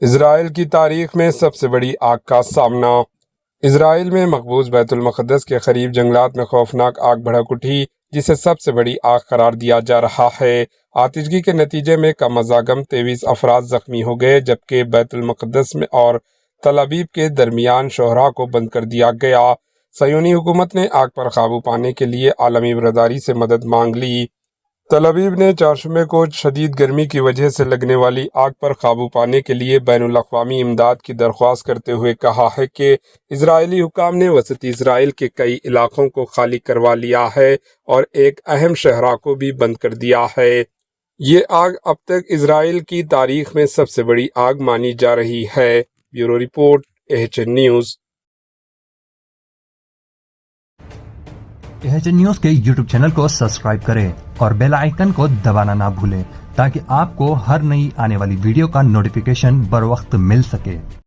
اسرائیل کی تاریخ میں سب سے بڑی آگ کا سامنا۔ اسرائیل میں مقبوض بیت المقدس کے قریب جنگلات میں خوفناک آگ بھڑک اٹھی، جسے سب سے بڑی آگ قرار دیا جا رہا ہے۔ آتشگی کے نتیجے میں کم از کم 23 افراد زخمی ہو گئے، جبکہ بیت المقدس میں اور تل ابیب کے درمیان شاہراہ کو بند کر دیا گیا۔ صہیونی حکومت نے آگ پر قابو پانے کے لیے عالمی برادری سے مدد مانگ لی۔ تل ابیب نے چہارشنبے کو شدید گرمی کی وجہ سے لگنے والی آگ پر قابو پانے کے لیے بین الاقوامی امداد کی درخواست کرتے ہوئے کہا ہے کہ اسرائیلی حکام نے وسطی اسرائیل کے کئی علاقوں کو خالی کروا لیا ہے اور ایک اہم شاہراہ کو بھی بند کر دیا ہے۔ یہ آگ اب تک اسرائیل کی تاریخ میں سب سے بڑی آگ مانی جا رہی ہے۔ Bureau report, AHN news. AHN news کے YouTube چینل کو سبسکرائب کریں اور بیل آئیکن کو دبانا نہ بھولیں تاکہ آپ کو ہر نئی آنے والی ویڈیو کا نوٹیفیکیشن بر وقت مل سکے۔